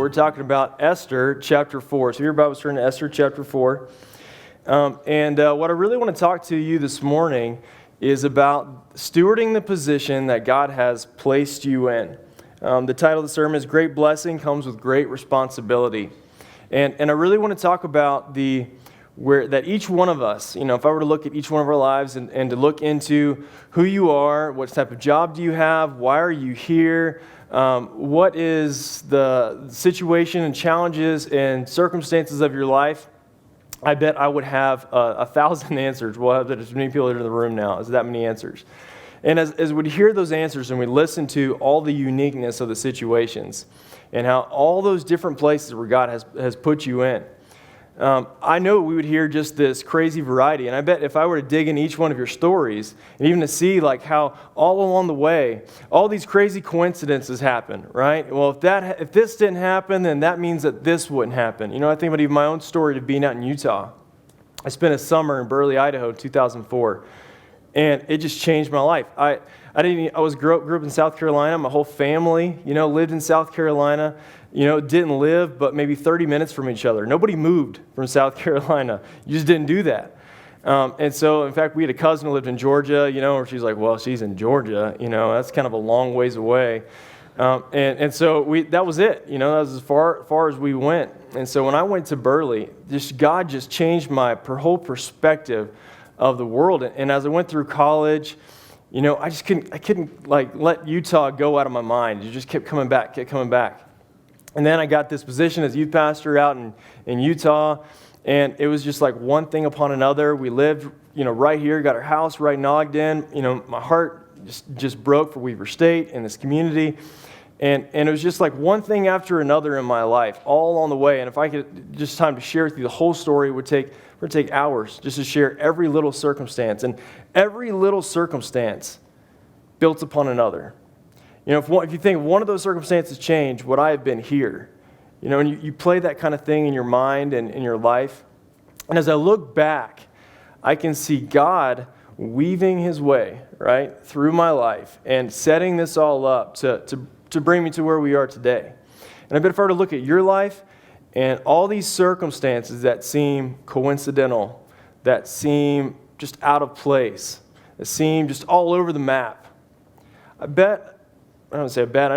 we're talking about Esther chapter 4. So your Bible's turn to Esther chapter 4. What I really want to talk to you this morning is about stewarding the position that God has placed you in. The title of the sermon is Great Blessing Comes with Great Responsibility. And I really want to talk about that each one of us, if I were to look at each one of our lives and to look into who you are, what type of job do you have, why are you here, what is the situation and challenges and circumstances of your life, I bet I would have 1,000 answers. Well, there's many people in the room now. Is that many answers? And as we hear those answers and we listen to all the uniqueness of the situations and how all those different places where God has put you in, I know we would hear just this crazy variety. And I bet if I were to dig in each one of your stories and even to see like how all along the way, all these crazy coincidences happen, right? Well, if this didn't happen, then that means that this wouldn't happen. I think about even my own story of being out in Utah. I spent a summer in Burley, Idaho, 2004. And it just changed my life. I grew up in South Carolina. My whole family, lived in South Carolina. Didn't live but maybe 30 minutes from each other. Nobody moved from South Carolina. You just didn't do that. And so, in fact, we had a cousin who lived in Georgia, where she's like, well, she's in Georgia. That's kind of a long ways away. And so that was it. That was as far as we went. And so when I went to Burley, God just changed my whole perspective of the world. And as I went through college, I couldn't let Utah go out of my mind. It just kept coming back. And then I got this position as youth pastor out in Utah, and it was just like one thing upon another. We lived, right here, got our house right in Ogden. My heart just broke for Weaver State and this community. And it was just like one thing after another in my life, all along the way. And if I could just time to share with you the whole story, it would take hours just to share every little circumstance. And every little circumstance built upon another. If you think one of those circumstances changed, would I have been here? And you play that kind of thing in your mind and in your life. And as I look back, I can see God weaving his way, right, through my life and setting this all up to bring me to where we are today. And I bet if I were to look at your life and all these circumstances that seem coincidental, that seem just out of place, that seem just all over the map, I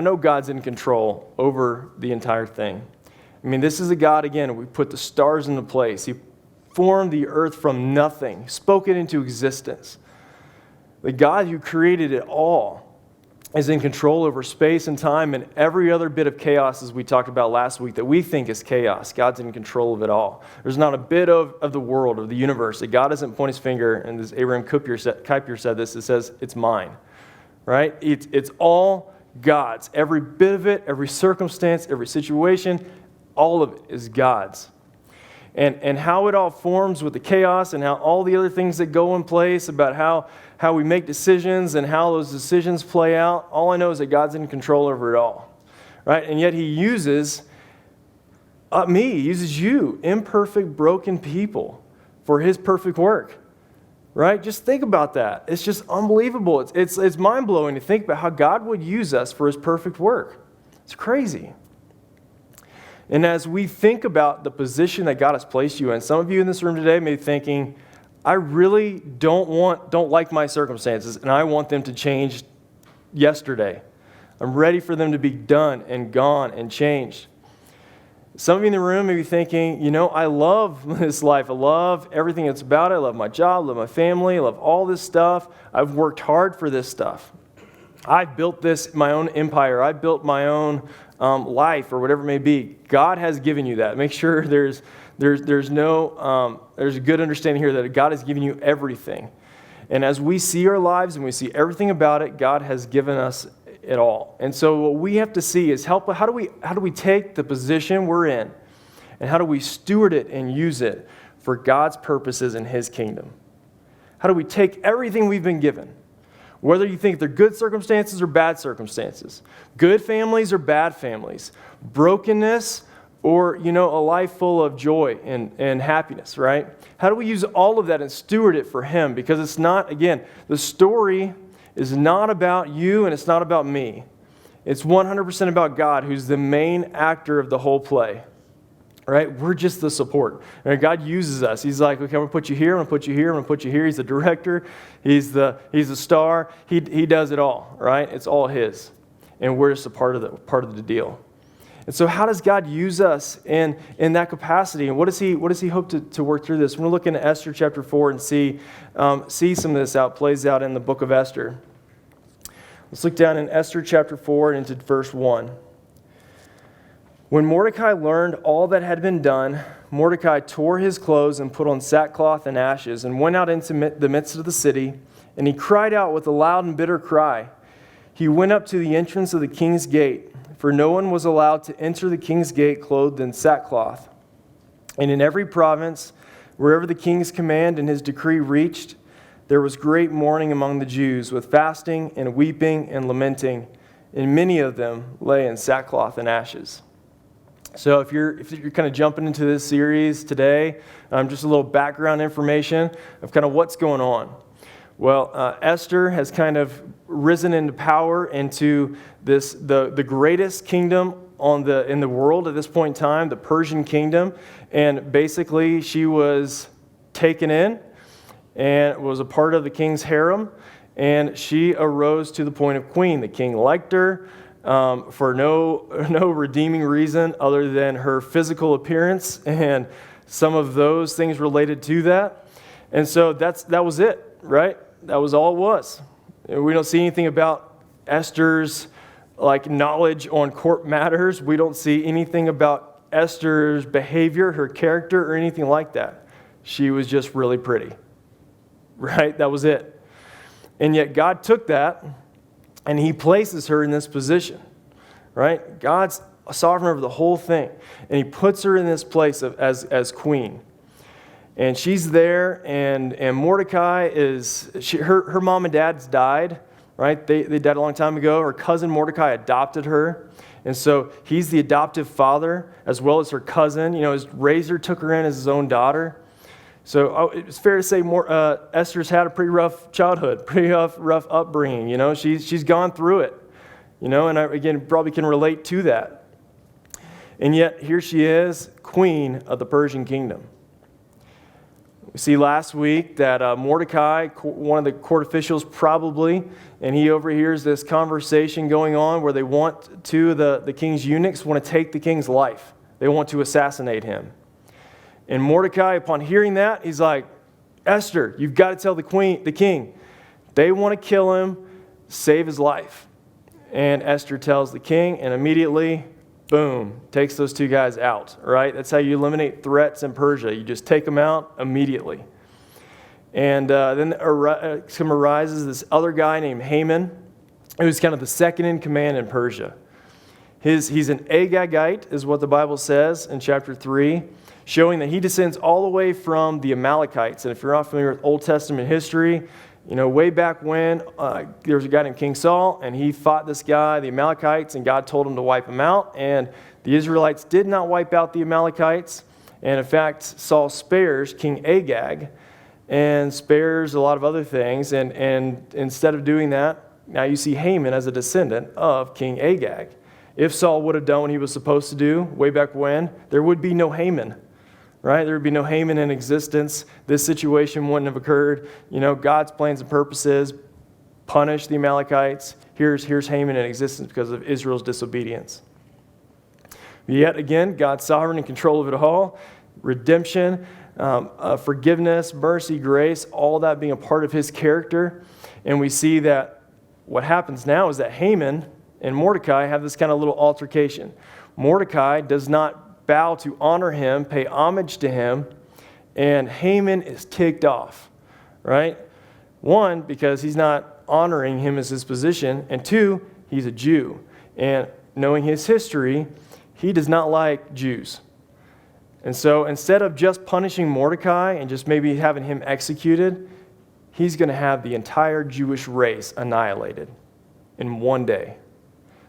know God's in control over the entire thing. This is a God, again, we put the stars into place. He formed the earth from nothing, spoke it into existence. The God who created it all is in control over space and time and every other bit of chaos, as we talked about last week, that we think is chaos. God's in control of it all. There's not a bit of the world, of the universe, that God doesn't point his finger, and as Abraham Kuyper said this, it says, it's mine, right? It's all God's. Every bit of it, every circumstance, every situation, all of it is God's. And how it all forms with the chaos and how all the other things that go in place about how we make decisions and how those decisions play out, all I know is that God's in control over it all, right? And yet he uses he uses you, imperfect, broken people, for his perfect work. Right? Just think about that. It's just unbelievable. It's mind-blowing to think about how God would use us for his perfect work. It's crazy. And as we think about the position that God has placed you in, some of you in this room today may be thinking, I really don't like my circumstances, and I want them to change yesterday. I'm ready for them to be done and gone and changed. Some of you in the room may be thinking, I love this life. I love everything that's about it. I love my job, I love my family, I love all this stuff. I've worked hard for this stuff. I built my own empire. I built my own life, or whatever it may be. God has given you that. Make sure there's a good understanding here that God has given you everything. And as we see our lives and we see everything about it, God has given us it all. And so what we have to see is how do we take the position we're in and how do we steward it and use it for God's purposes in his kingdom? How do we take everything we've been given, whether you think they're good circumstances or bad circumstances, good families or bad families, brokenness or, a life full of joy and happiness, right? How do we use all of that and steward it for him? Because it's not, again, the story is not about you and it's not about me. It's 100% about God, who's the main actor of the whole play. Right? We're just the support. And God uses us. He's like, okay, I'm going to put you here, I'm going to put you here, I'm going to put you here. He's the director. He's the star. He does it all, right? It's all his. And we're just a part of the deal. And so how does God use us in that capacity? And what does he hope to work through this? We're going to look into Esther chapter 4 and see some of this plays out in the book of Esther. Let's look down in Esther chapter 4 and into verse 1. When Mordecai learned all that had been done, Mordecai tore his clothes and put on sackcloth and ashes and went out into the midst of the city, and he cried out with a loud and bitter cry. He went up to the entrance of the king's gate, for no one was allowed to enter the king's gate clothed in sackcloth. And in every province, wherever the king's command and his decree reached, there was great mourning among the Jews, with fasting and weeping and lamenting, and many of them lay in sackcloth and ashes. So if you're kind of jumping into this series today, just a little background information of kind of what's going on. Well, Esther has kind of risen into power into the greatest kingdom in the world at this point in time, the Persian kingdom, and basically she was taken in and was a part of the king's harem, and she arose to the point of queen. The king liked her. For no redeeming reason other than her physical appearance and some of those things related to that. And so that was it, right? That was all it was. We don't see anything about Esther's knowledge on court matters. We don't see anything about Esther's behavior, her character, or anything like that. She was just really pretty, right? That was it. And yet God took that and he places her in this position, right? God's sovereign over the whole thing. And he puts her in this place as queen. And she's there, and Mordecai her mom and dad's died, right? They died a long time ago. Her cousin Mordecai adopted her. And so he's the adoptive father as well as her cousin. His razor took her in as his own daughter. So it's fair to say Esther's had a pretty rough childhood, pretty rough upbringing. She's gone through it, and I, again, probably can relate to that. And yet here she is, queen of the Persian kingdom. We see last week that Mordecai, one of the court officials probably, and he overhears this conversation going on where the king's eunuchs want to take the king's life. They want to assassinate him. And Mordecai, upon hearing that, he's like, Esther, you've got to tell the king. They want to kill him, save his life. And Esther tells the king, and immediately, boom, takes those two guys out, right? That's how you eliminate threats in Persia. You just take them out immediately. And then arises this other guy named Haman, who's kind of the second in command in Persia. He's an Agagite, is what the Bible says in chapter 3. Showing that he descends all the way from the Amalekites. And if you're not familiar with Old Testament history, way back when, there was a guy named King Saul, and he fought this guy, the Amalekites, and God told him to wipe him out. And the Israelites did not wipe out the Amalekites. And in fact, Saul spares King Agag and spares a lot of other things. And instead of doing that, now you see Haman as a descendant of King Agag. If Saul would have done what he was supposed to do way back when, there would be no Haman. Right? There would be no Haman in existence. This situation wouldn't have occurred. God's plans and purposes punish the Amalekites. Here's Haman in existence because of Israel's disobedience. Yet again, God's sovereign and control of it all. Redemption, forgiveness, mercy, grace, all that being a part of his character. And we see that what happens now is that Haman and Mordecai have this kind of little altercation. Mordecai does not bow to honor him, pay homage to him, and Haman is ticked off, right? One, because he's not honoring him as his position, and two, he's a Jew. And knowing his history, he does not like Jews. And so instead of just punishing Mordecai and just maybe having him executed, he's going to have the entire Jewish race annihilated in one day.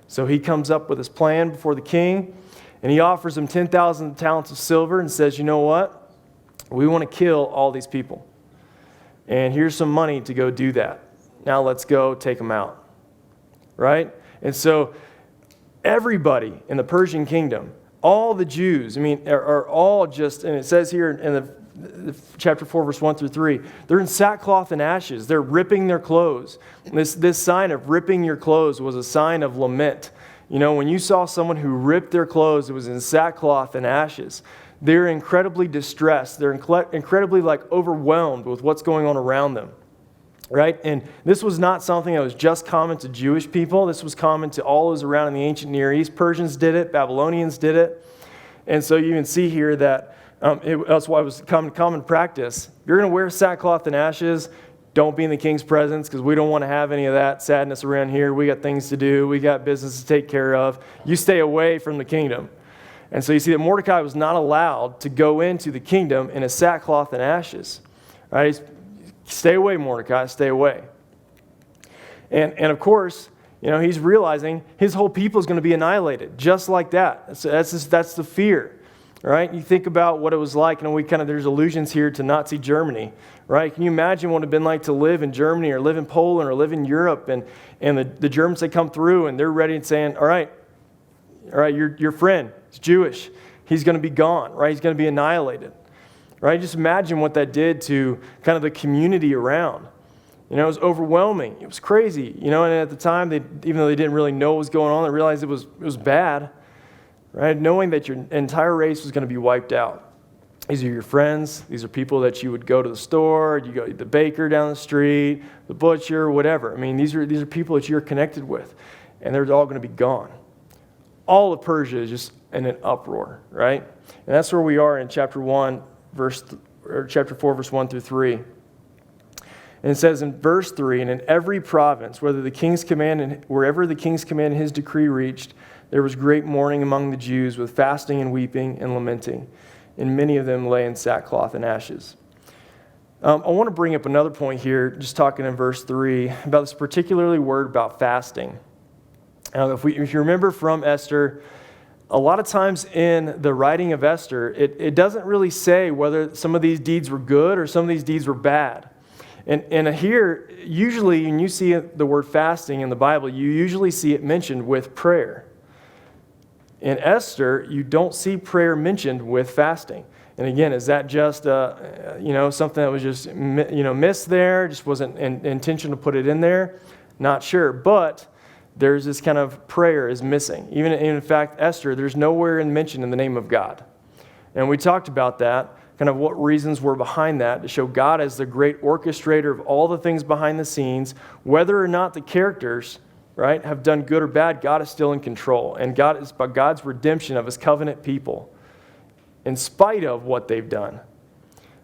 So he comes up with his plan before the king, and he offers him 10,000 talents of silver and says, you know what? We want to kill all these people. And here's some money to go do that. Now let's go take them out. Right? And so everybody in the Persian kingdom, all the Jews, are all just, and it says here in the chapter 4, verse 1 through 3, they're in sackcloth and ashes. They're ripping their clothes. This sign of ripping your clothes was a sign of lament. When you saw someone who ripped their clothes, it was in sackcloth and ashes. They're incredibly distressed. They're incredibly overwhelmed with what's going on around them. Right? And this was not something that was just common to Jewish people. This was common to all those around in the ancient Near East. Persians did it. Babylonians did it. And so you can see here that that's why it was common practice. If you're going to wear sackcloth and ashes, don't be in the king's presence because we don't want to have any of that sadness around here. We got things to do. We got business to take care of. You stay away from the kingdom. And so you see that Mordecai was not allowed to go into the kingdom in a sackcloth and ashes. Right? Stay away, Mordecai, stay away. And of course, he's realizing his whole people is going to be annihilated, just like that. That's the fear, right? You think about what it was like, there's allusions here to Nazi Germany, right? Can you imagine what it would have been like to live in Germany or live in Poland or live in Europe, and the Germans, they come through and they're ready and saying, all right, your friend is Jewish. He's going to be gone, right? He's going to be annihilated. Right? Just imagine what that did to kind of the community around. It was overwhelming. It was crazy. And at the time, even though they didn't really know what was going on, they realized it was bad. Right? Knowing that your entire race was going to be wiped out. These are your friends. These are people that you would go to the store, you go to the baker down the street, the butcher, whatever. These are people that you're connected with, and they're all going to be gone. All of Persia is just in an uproar, right? And that's where we are in chapter 4, verse 1 through 3. And it says in verse 3, and in every province, wherever the king's command and his decree reached, there was great mourning among the Jews with fasting and weeping and lamenting. And many of them lay in sackcloth and ashes. I want to bring up another point here, just talking in verse 3, about this particularly word about fasting. If you remember from Esther, a lot of times in the writing of Esther, it doesn't really say whether some of these deeds were good or some of these deeds were bad. And here, usually when you see the word fasting in the Bible, you usually see it mentioned with prayer. In Esther, you don't see prayer mentioned with fasting. And again, is that just something that was just missed there, just wasn't intentional to put it in there? Not sure, but there's this kind of prayer is missing. Even in fact, Esther, there's nowhere mentioned in the name of God. And we talked about that, kind of what reasons were behind that, to show God as the great orchestrator of all the things behind the scenes. Whether or not the characters, right, have done good or bad, God is still in control. And God is about God's redemption of his covenant people in spite of what they've done.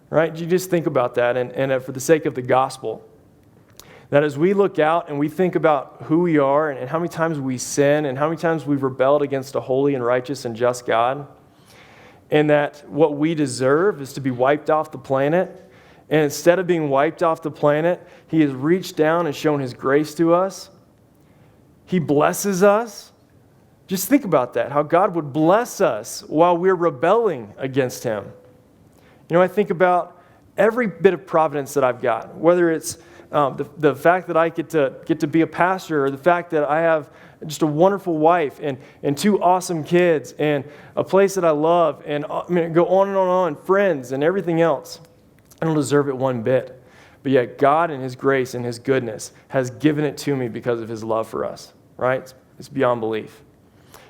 Right? You just think about that, and for the sake of the gospel. That as we look out and we think about who we are and how many times we sin and how many times we've rebelled against a holy and righteous and just God, and that what we deserve is to be wiped off the planet, and instead of being wiped off the planet, he has reached down and shown his grace to us. He blesses us. Just think about that, how God would bless us while we're rebelling against him. I think about every bit of providence that I've got, whether it's the fact that I get to be a pastor, or the fact that I have just a wonderful wife and two awesome kids and a place that I love, and go on and on, friends and everything else. I don't deserve it one bit. But yet God in his grace and his goodness has given it to me because of his love for us, right? It's beyond belief.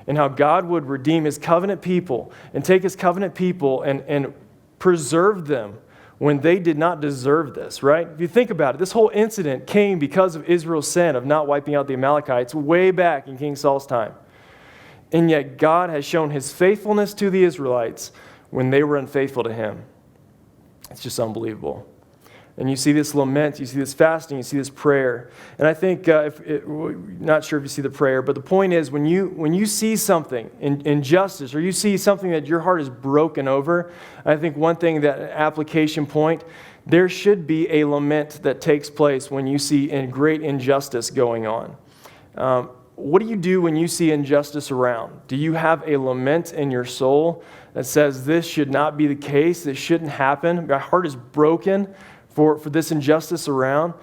And how God would redeem his covenant people and take his covenant people and preserve them when they did not deserve this, right? If you think about it, this whole incident came because of Israel's sin of not wiping out the Amalekites way back in King Saul's time. And yet God has shown his faithfulness to the Israelites when they were unfaithful to him. It's just unbelievable. And you see this lament, you see this fasting, you see this prayer. And I think, not sure if you see the prayer, but the point is when you see something, injustice, or you see something that your heart is broken over, I think one thing, that application point, there should be a lament that takes place when you see a great injustice going on. What do you do when you see injustice around? Do you have a lament in your soul that says this should not be the case, this shouldn't happen, my heart is broken for this injustice around?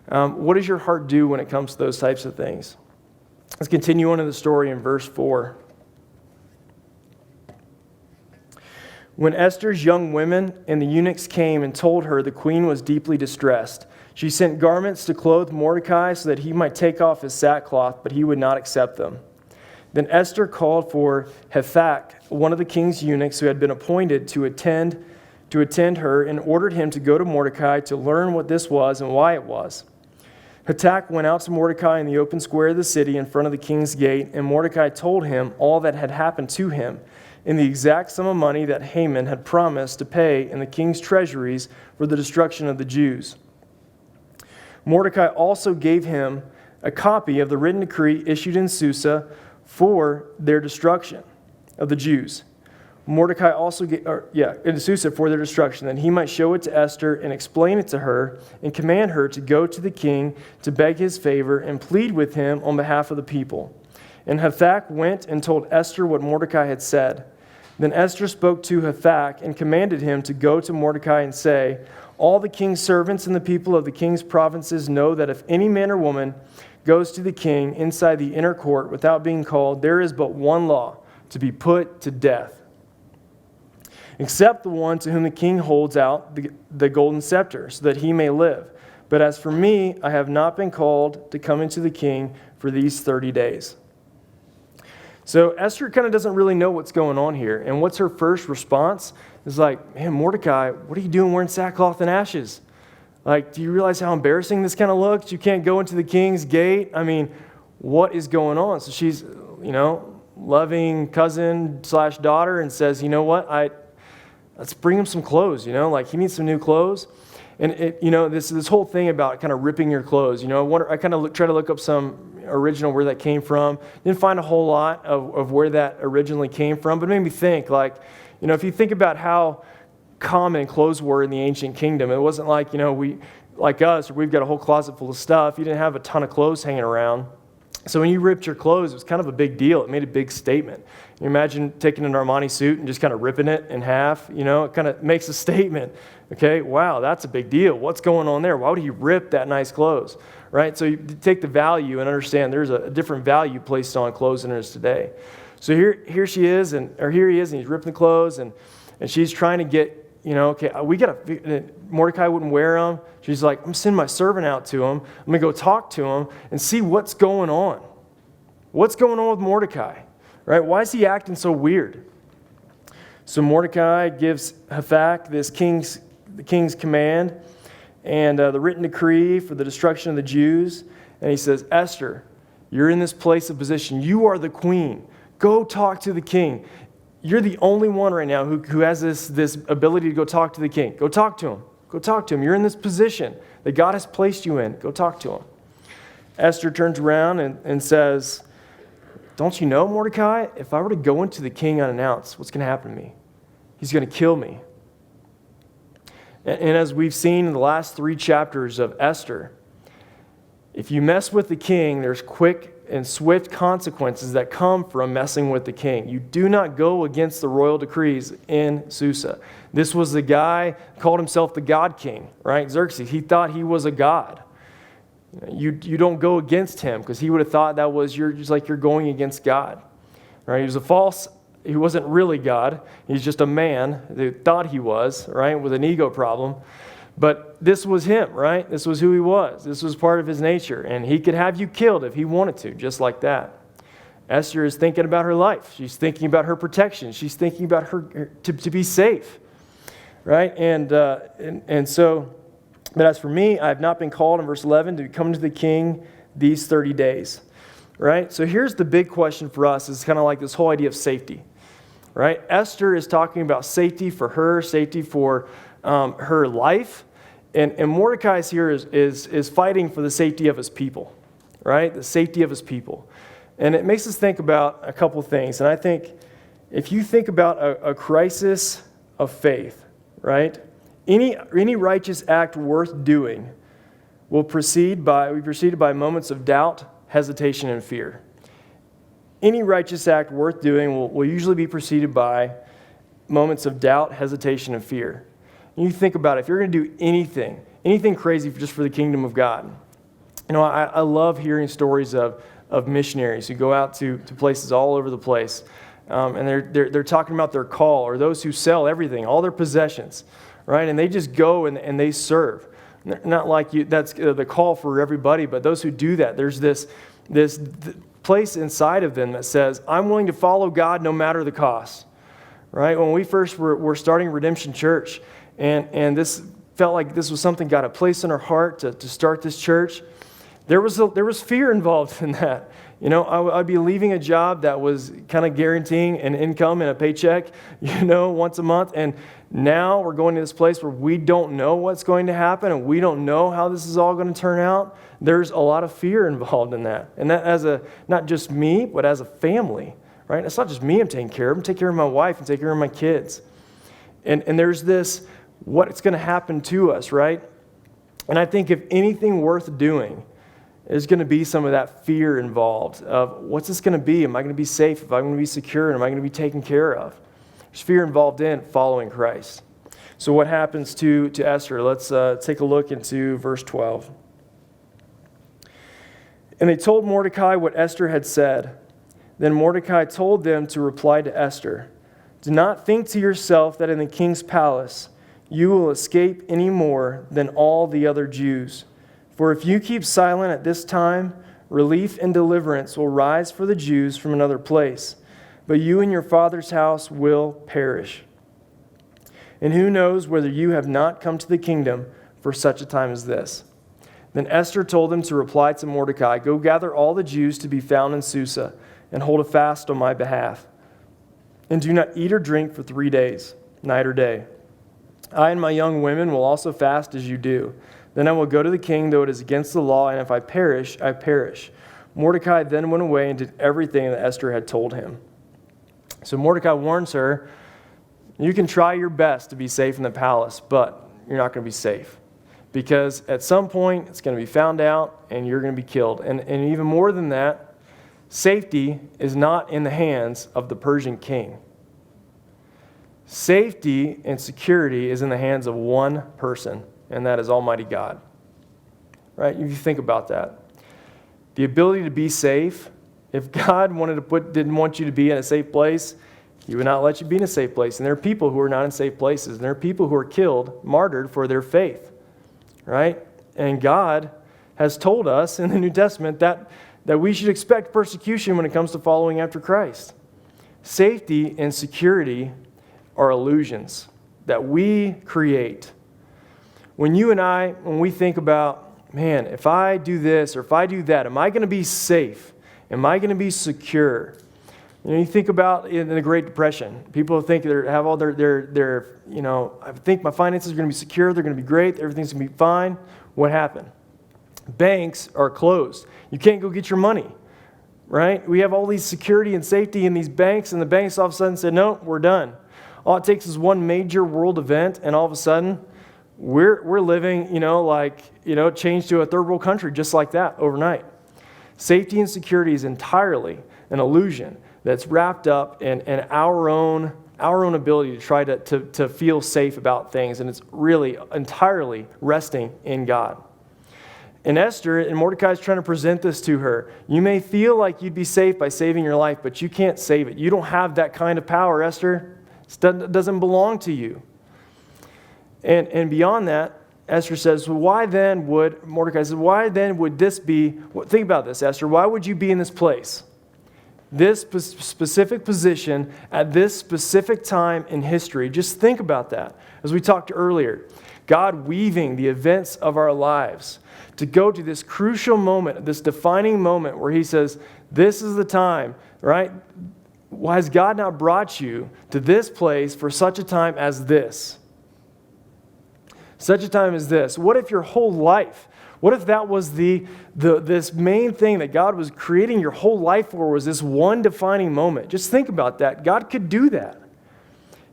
What does your heart do when it comes to those types of things? Let's continue on in the story in verse 4. When Esther's young women and the eunuchs came and told her the queen was deeply distressed, she sent garments to clothe Mordecai so that he might take off his sackcloth, but he would not accept them. Then Esther called for Hathach, one of the king's eunuchs who had been appointed to attend her, and ordered him to go to Mordecai to learn what this was and why it was. Hathach went out to Mordecai in the open square of the city in front of the king's gate, and Mordecai told him all that had happened to him, in the exact sum of money that Haman had promised to pay in the king's treasuries for the destruction of the Jews. Mordecai also gave him a copy of the written decree issued in Susa for their destruction of the Jews. Mordecai also in Susa for their destruction, that he might show it to Esther and explain it to her and command her to go to the king to beg his favor and plead with him on behalf of the people. And Hathach went and told Esther what Mordecai had said. Then Esther spoke to Hathach and commanded him to go to Mordecai and say, all the king's servants and the people of the king's provinces know that if any man or woman goes to the king inside the inner court without being called, there is but one law, to be put to death, except the one to whom the king holds out the golden scepter, so that he may live. But as for me, I have not been called to come into the king for these 30 days. So Esther kind of doesn't really know what's going on here. And what's her first response? Is like, man, Mordecai, what are you doing wearing sackcloth and ashes? Like, do you realize how embarrassing this kind of looks? You can't go into the king's gate. I mean, what is going on? So she's, loving cousin/daughter and says, you know what, let's bring him some clothes, like he needs some new clothes. And this whole thing about kind of ripping your clothes, I kind of try to look up some original where that came from. Didn't find a whole lot of where that originally came from, but it made me think, if you think about how common clothes were in the ancient kingdom, it wasn't like, we've got a whole closet full of stuff. You didn't have a ton of clothes hanging around. So when you ripped your clothes, it was kind of a big deal. It made a big statement. You imagine taking an Armani suit and just kind of ripping it in half, it kind of makes a statement. Okay, wow, that's a big deal. What's going on there? Why would he rip that nice clothes, right? So you take the value and understand there's a different value placed on clothes than there is today. So here he is, and he's ripping the clothes, and she's trying to get, Mordecai wouldn't wear them. She's like, I'm sending my servant out to him. I'm going to go talk to him and see what's going on. What's going on with Mordecai, right? Why is he acting so weird? So Mordecai gives Hathach the king's command and the written decree for the destruction of the Jews. And he says, Esther, you're in this place of position. You are the queen. Go talk to the king. You're the only one right now who has this ability to go talk to the king. Go talk to him. Go talk to him. You're in this position that God has placed you in. Go talk to him. Esther turns around and says, don't you know, Mordecai, if I were to go into the king unannounced, what's going to happen to me? He's going to kill me. And as we've seen in the last 3 chapters of Esther, if you mess with the king, there's quick and swift consequences that come from messing with the king. You do not go against the royal decrees in Susa. This was the guy who called himself the God King, right? Xerxes. He thought he was a god. You don't go against him because he would have thought that was you're going against God, right? He wasn't really God. He's just a man who thought he was, right, with an ego problem. But this was him, right? This was who he was. This was part of his nature. And he could have you killed if he wanted to, just like that. Esther is thinking about her life. She's thinking about her protection. She's thinking about her to be safe, right? And so, but as for me, I have not been called, in verse 11, to come to the king these 30 days, right? So here's the big question for us. It's kind of like this whole idea of safety, right? Esther is talking about safety for her, safety for her life. And Mordecai here is fighting for the safety of his people, right? The safety of his people. And it makes us think about a couple things. And I think if you think about a crisis of faith, right? Any righteous act worth doing will be preceded by moments of doubt, hesitation, and fear. Any righteous act worth doing will usually be preceded by moments of doubt, hesitation, and fear. You think about it, if you're going to do anything crazy just for the kingdom of God. I love hearing stories of of missionaries who go out to places all over the place. And they're talking about their call, or those who sell everything, all their possessions, right? And they just go and they serve. Not like that's the call for everybody, but those who do that, there's this place inside of them that says, I'm willing to follow God no matter the cost, right? When we first were starting Redemption Church, and this felt like this was something God had placed in our heart to start this church, there was fear involved in that. You know, I'd be leaving a job that was kind of guaranteeing an income and a paycheck, once a month. And now we're going to this place where we don't know what's going to happen and we don't know how this is all going to turn out. There's a lot of fear involved in that. And that not just me, but as a family, right? It's not just me I'm taking care of. I'm taking care of my wife and taking care of my kids. And there's this, what's going to happen to us, right? And I think if anything worth doing, there's going to be some of that fear involved of what's this going to be? Am I going to be safe? Am I going to be secure? Am I going to be taken care of? There's fear involved in following Christ. So what happens to Esther? Let's take a look into verse 12. And they told Mordecai what Esther had said. Then Mordecai told them to reply to Esther, do not think to yourself that in the king's palace you will escape any more than all the other Jews. For if you keep silent at this time, relief and deliverance will rise for the Jews from another place, but you and your father's house will perish. And who knows whether you have not come to the kingdom for such a time as this? Then Esther told them to reply to Mordecai, go gather all the Jews to be found in Susa, and hold a fast on my behalf. And do not eat or drink for 3 days, night or day. I and my young women will also fast as you do. Then I will go to the king, though it is against the law, and if I perish, I perish. Mordecai then went away and did everything that Esther had told him. So Mordecai warns her, you can try your best to be safe in the palace, but you're not going to be safe. Because at some point, it's going to be found out, and you're going to be killed. And even more than that, safety is not in the hands of the Persian king. Safety and security is in the hands of one person, and that is Almighty God. Right? If you think about that. The ability to be safe, if God didn't want you to be in a safe place, He would not let you be in a safe place. And there are people who are not in safe places. And there are people who are killed, martyred for their faith. Right? And God has told us in the New Testament that we should expect persecution when it comes to following after Christ. Safety and security are illusions that we create. When we think about, man, if I do this or if I do that, am I going to be safe? Am I going to be secure? You think about in the Great Depression, people think they have all their I think my finances are going to be secure, they're going to be great, everything's going to be fine. What happened? Banks are closed. You can't go get your money, right? We have all these security and safety in these banks, and the banks all of a sudden said, no, we're done. All it takes is one major world event, and all of a sudden, we're living, change to a third world country just like that overnight. Safety and security is entirely an illusion that's wrapped up in our own ability to try to feel safe about things, and it's really entirely resting in God. And Esther and Mordecai is trying to present this to her. You may feel like you'd be safe by saving your life, but you can't save it. You don't have that kind of power, Esther. It doesn't belong to you. And beyond that, Esther says, Mordecai says, why then would this be, think about this, Esther, why would you be in this place? This specific position at this specific time in history. Just think about that. As we talked earlier, God weaving the events of our lives to go to this crucial moment, this defining moment where He says, this is the time, right? Why has God not brought you to this place for such a time as this? Such a time as this. What if your whole life, what if that was this main thing that God was creating your whole life for, was this one defining moment? Just think about that. God could do that.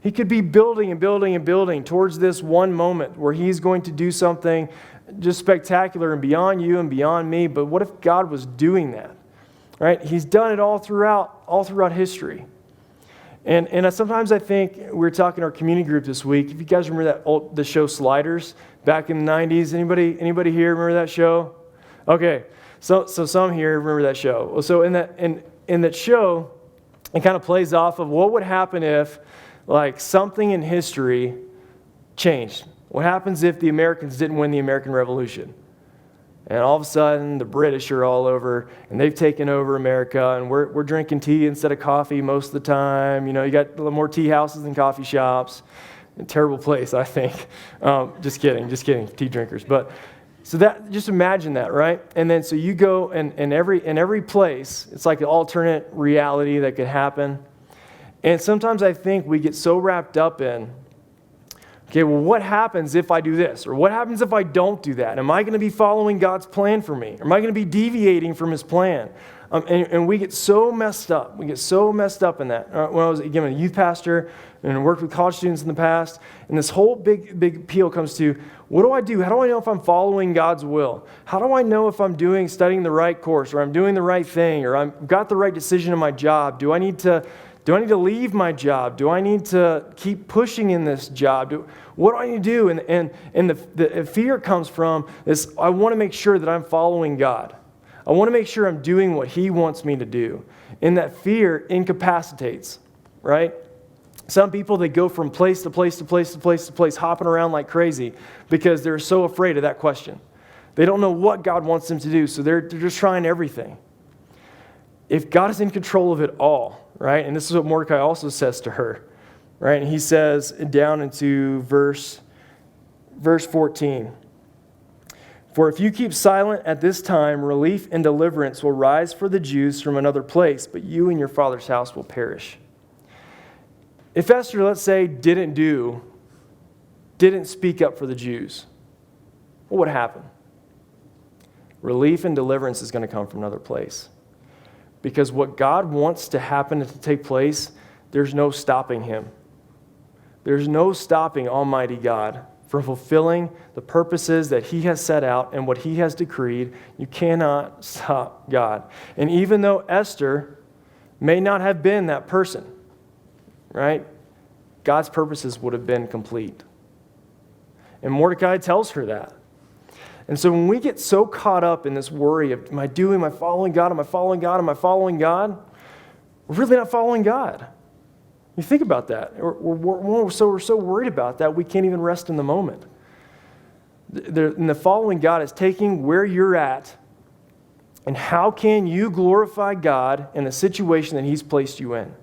He could be building and building and building towards this one moment where He's going to do something just spectacular and beyond you and beyond me. But what if God was doing that? Right? He's done it all throughout history. And sometimes I think, we were talking in our community group this week, if you guys remember the show Sliders back in the 90s, anybody here remember that show? Okay, So some here remember that show. Well, so in that show, it kind of plays off of what would happen if like something in history changed. What happens if the Americans didn't win the American Revolution? And all of a sudden, the British are all over, and they've taken over America, and we're drinking tea instead of coffee most of the time. You got a little more tea houses than coffee shops. A terrible place, I think. Just kidding, tea drinkers. But so that, just imagine that, right? And then so you go, and in every place, it's like an alternate reality that could happen. And sometimes I think we get so wrapped up in, okay, well, what happens if I do this? Or what happens if I don't do that? Am I going to be following God's plan for me? Am I going to be deviating from his plan? And we get so messed up. We get so messed up in that. When I was, again, a youth pastor and worked with college students in the past, and this whole big appeal comes to, what do I do? How do I know if I'm following God's will? How do I know if I'm studying the right course, or I'm doing the right thing, or I've got the right decision in my job? Do I need to leave my job? Do I need to keep pushing in this job? What do I need to do? And the fear comes from this, I want to make sure that I'm following God. I want to make sure I'm doing what he wants me to do. And that fear incapacitates, right? Some people, they go from place to place to place to place to place, hopping around like crazy because they're so afraid of that question. They don't know what God wants them to do, so they're just trying everything. If God is in control of it all, right? And this is what Mordecai also says to her, right? And he says down into verse 14, "For if you keep silent at this time, relief and deliverance will rise for the Jews from another place, but you and your father's house will perish." If Esther, let's say, didn't speak up for the Jews, what would happen? Relief and deliverance is going to come from another place. Because what God wants to happen and to take place, there's no stopping him. There's no stopping Almighty God from fulfilling the purposes that he has set out and what he has decreed. You cannot stop God. And even though Esther may not have been that person, right? God's purposes would have been complete. And Mordecai tells her that. And so when we get so caught up in this worry of, am I following God? Am I following God? Am I following God? We're really not following God. You think about that. We're so worried about that, we can't even rest in the moment. And the following God is taking where you're at, and how can you glorify God in the situation that he's placed you in?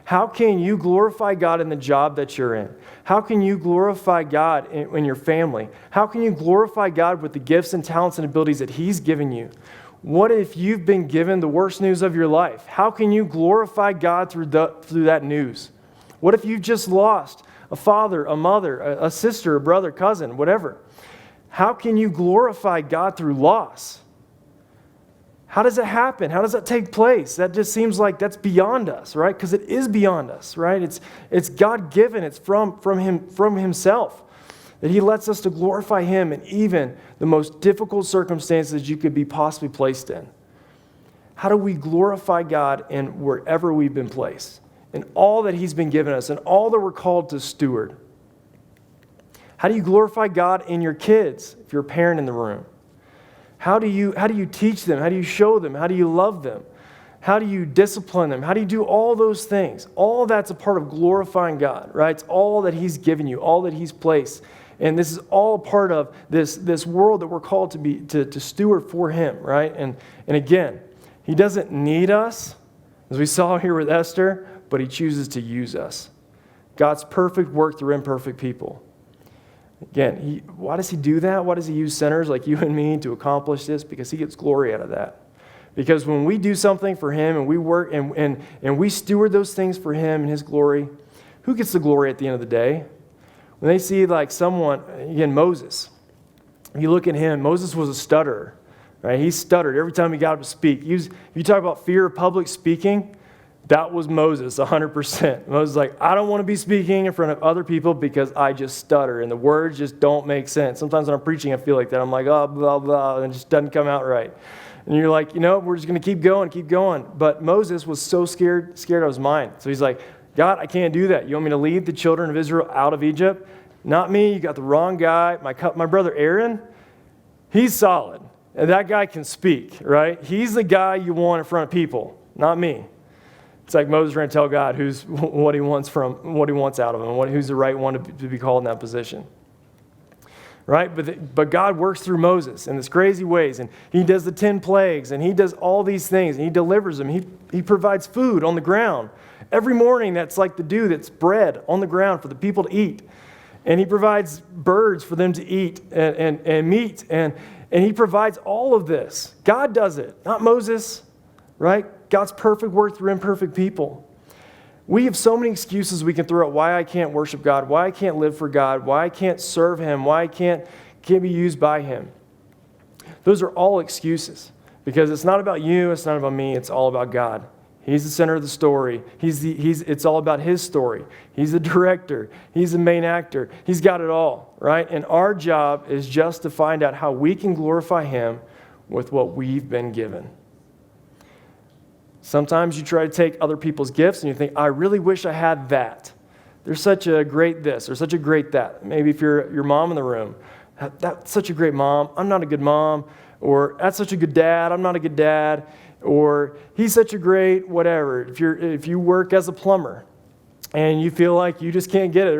How can you glorify God in the job that you're in? How can you glorify God in your family? How can you glorify God with the gifts and talents and abilities that he's given you? What if you've been given the worst news of your life? How can you glorify God through that news? What if you've just lost a father, a mother, a sister, a brother, cousin, whatever? How can you glorify God through loss? How does it happen? How does that take place? That just seems like that's beyond us, right? Because it is beyond us, right? It's God-given. It's from himself. That he lets us to glorify him in even the most difficult circumstances you could be possibly placed in. How do we glorify God in wherever we've been placed? In all that he's been given us and all that we're called to steward? How do you glorify God in your kids, if you're a parent in the room? How do you teach them? How do you show them? How do you love them? How do you discipline them? How do you do all those things? All that's a part of glorifying God, right? It's all that he's given you, all that he's placed. And this is all part of this world that we're called to steward for him, right? And again, he doesn't need us, as we saw here with Esther, but he chooses to use us. God's perfect work through imperfect people. Again, why does he do that? Why does he use sinners like you and me to accomplish this? Because he gets glory out of that. Because when we do something for him and we work and we steward those things for him and his glory, who gets the glory at the end of the day? When they see like someone, again, Moses, you look at him, Moses was a stutterer, right? He stuttered every time he got up to speak. If you talk about fear of public speaking, that was Moses, 100%. Moses was like, I don't want to be speaking in front of other people because I just stutter and the words just don't make sense. Sometimes when I'm preaching, I feel like that. I'm like, oh, blah, blah, and it just doesn't come out right. And you're like, we're just going to keep going. But Moses was so scared out of his mind. So he's like, God, I can't do that. You want me to lead the children of Israel out of Egypt? Not me. You got the wrong guy. My brother Aaron, he's solid. And that guy can speak, right? He's the guy you want in front of people, not me. It's like Moses trying to tell God what he wants out of him, who's the right one to be called in that position. Right? But God works through Moses in this crazy ways, and he does the 10 plagues, and he does all these things, and he delivers them. He provides food on the ground. Every morning, that's like the dew that's bread on the ground for the people to eat. And he provides birds for them to eat and meat, and he provides all of this. God does it, not Moses, right? God's perfect work through imperfect people. We have so many excuses we can throw out why I can't worship God, why I can't live for God, why I can't serve him, why I can't be used by him. Those are all excuses because it's not about you, it's not about me, it's all about God. He's the center of the story. It's all about his story. He's the director. He's the main actor. He's got it all, right? And our job is just to find out how we can glorify him with what we've been given. Sometimes you try to take other people's gifts and you think, I really wish I had that. There's such a great this or such a great that. Maybe if you're your mom in the room, that's such a great mom. I'm not a good mom. Or that's such a good dad. I'm not a good dad. Or he's such a great whatever. If you work as a plumber and you feel like you just can't get it,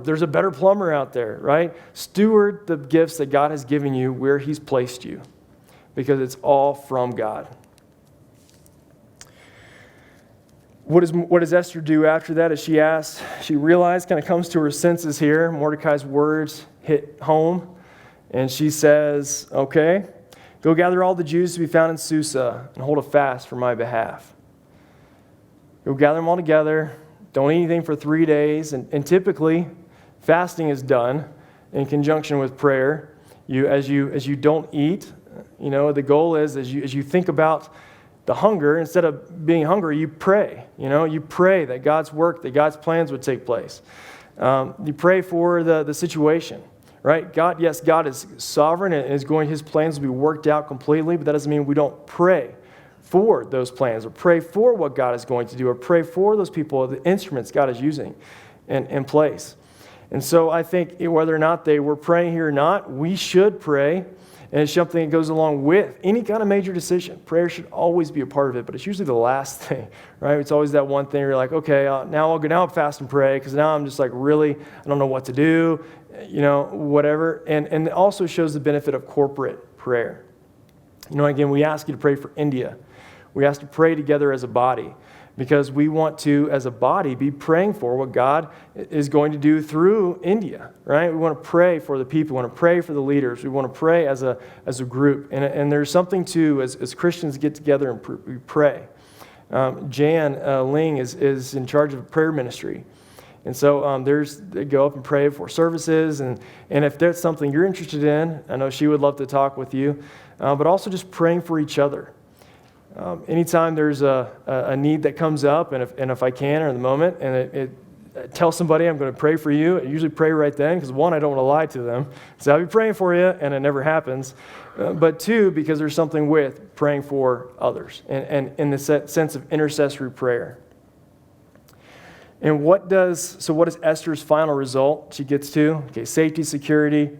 there's a better plumber out there, right? Steward the gifts that God has given you where he's placed you because it's all from God. What does Esther do after that? As she realized, kind of comes to her senses here. Mordecai's words hit home. And she says, okay, go gather all the Jews to be found in Susa and hold a fast for my behalf. Go gather them all together. Don't eat anything for 3 days. And typically, fasting is done in conjunction with prayer. As you don't eat, the goal is as you think about the hunger, instead of being hungry, you pray. You pray that God's work, that God's plans would take place. You pray for the situation, right? God is sovereign and his plans will be worked out completely, but that doesn't mean we don't pray for those plans or pray for what God is going to do or pray for those people, the instruments God is using in place. And so I think whether or not they were praying here or not, we should pray. And it's something that goes along with any kind of major decision. Prayer should always be a part of it, but it's usually the last thing, right? It's always that one thing where you're like, okay, now I'll fast and pray because now I'm just like really, I don't know what to do, whatever. And it also shows the benefit of corporate prayer. Again, we ask you to pray for India. We ask to pray together as a body because we want to, as a body, be praying for what God is going to do through India, right? We want to pray for the people. We want to pray for the leaders. We want to pray as a group. And there's something to, as Christians get together and we pray. Jan Ling is in charge of prayer ministry. And so they go up and pray for services. And if that's something you're interested in, I know she would love to talk with you. But also just praying for each other. Anytime there's a need that comes up, and if I can or in the moment, and tell somebody I'm going to pray for you, I usually pray right then because one, I don't want to lie to them. So I'll be praying for you, and it never happens. But two, because there's something with praying for others and in the sense of intercessory prayer. And what is Esther's final result she gets to? Okay, safety, security.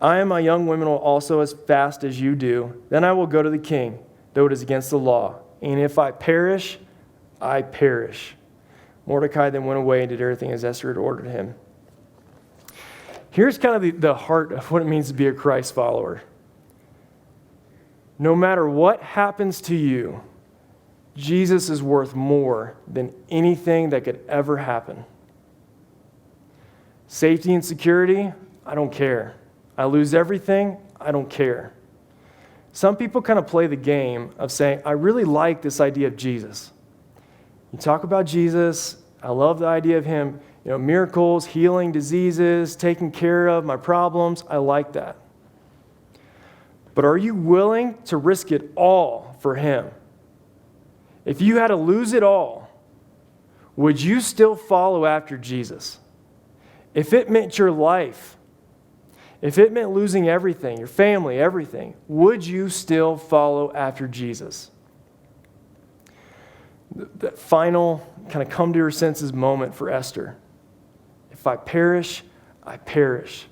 I and my young women will also as fast as you do. Then I will go to the king, though it is against the law. And if I perish, I perish. Mordecai then went away and did everything as Esther had ordered him. Here's kind of the heart of what it means to be a Christ follower. No matter what happens to you, Jesus is worth more than anything that could ever happen. Safety and security, I don't care. I lose everything, I don't care. Some people kind of play the game of saying, I really like this idea of Jesus. You talk about Jesus, I love the idea of him, miracles, healing diseases, taking care of my problems, I like that. But are you willing to risk it all for him? If you had to lose it all, would you still follow after Jesus? If it meant your life, if it meant losing everything, your family, everything, would you still follow after Jesus? That final kind of come to her senses moment for Esther. If I perish, I perish.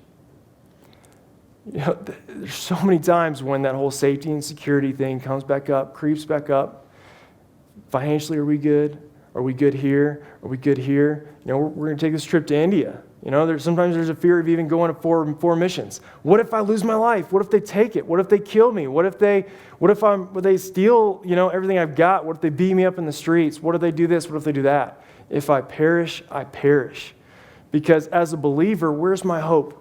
There's so many times when that whole safety and security thing comes back up, creeps back up. Financially, are we good? Are we good here? Are we good here? We're going to take this trip to India. Sometimes there's a fear of even going to four missions. What if I lose my life? What if they take it? What if they kill me? What if they steal, everything I've got? What if they beat me up in the streets? What if they do this? What if they do that? If I perish, I perish. Because as a believer, where's my hope?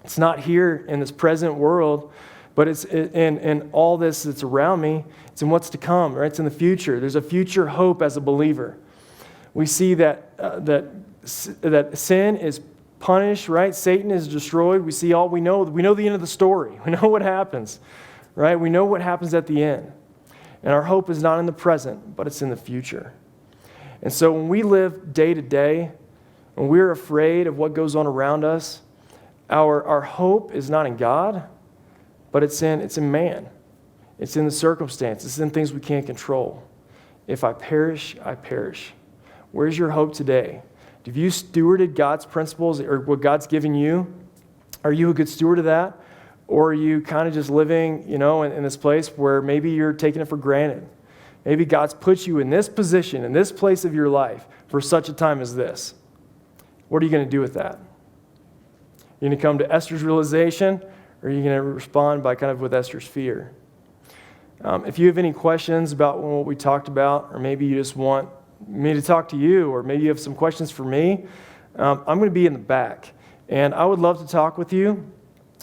It's not here in this present world, but it's in all this that's around me. It's in what's to come, right? It's in the future. There's a future hope as a believer. We see that sin is punished, right? Satan is destroyed. We know the end of the story. We know what happens, right? We know what happens at the end. And our hope is not in the present, but it's in the future. And so when we live day to day, when we're afraid of what goes on around us, our hope is not in God, but it's in man. It's in the circumstances. It's in things we can't control. If I perish, I perish. Where's your hope today? Have you stewarded God's principles or what God's given you? Are you a good steward of that? Or are you kind of just living, in this place where maybe you're taking it for granted? Maybe God's put you in this position, in this place of your life for such a time as this. What are you going to do with that? You're going to come to Esther's realization, or are you going to respond by kind of with Esther's fear? If you have any questions about what we talked about, or maybe you just want me to talk to you, or maybe you have some questions for me, I'm going to be in the back. And I would love to talk with you.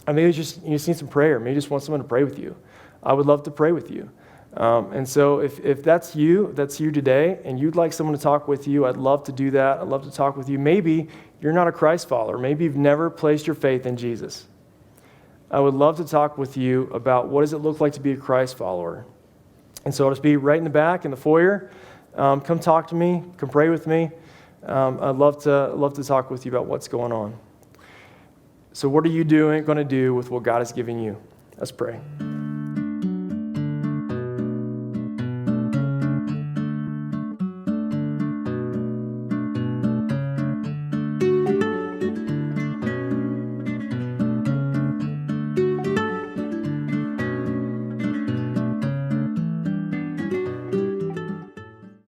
Maybe you just need some prayer. Maybe you just want someone to pray with you. I would love to pray with you. And so if that's you today, and you'd like someone to talk with you, I'd love to do that. I'd love to talk with you. Maybe you're not a Christ follower. Maybe you've never placed your faith in Jesus. I would love to talk with you about what does it look like to be a Christ follower. And so I'll just be right in the back in the foyer. Come talk to me. Come pray with me. I'd love to talk with you about what's going on. So what are you going to do with what God has given you? Let's pray.